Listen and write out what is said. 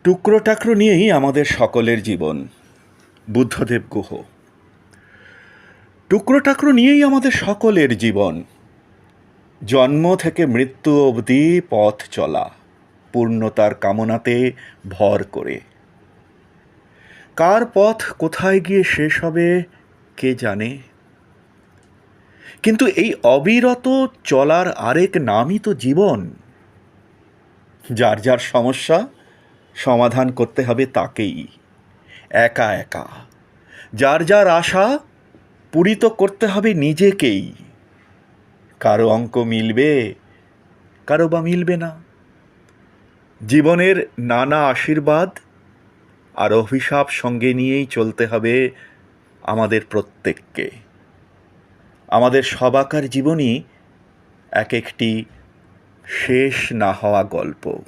টুকরো টাকরো নিয়েই আমাদের সকলের জীবন। বুদ্ধদেব গুহ। টুকরো টাকরো নিয়েই আমাদের সকলের জীবন। জন্ম থেকে মৃত্যু অবধি পথ চলা, পূর্ণতার কামনাতে ভর করে। কার পথ কোথায় গিয়ে শেষ হবে কে জানে। কিন্তু এই অবিরত চলার আরেক নামই তো জীবন। যার যার সমস্যা সমাধান করতে হবে তাকেই, একা একা। যার যার আশা পূরিত করতে হবে নিজেকেই। কারো অঙ্ক মিলবে, কারো বা মিলবে না। জীবনের নানা আশীর্বাদ আর অভিশাপ সঙ্গে নিয়েই চলতে হবে আমাদের প্রত্যেককে। আমাদের সবাকার জীবনই এক একটি শেষ না হওয়া গল্প।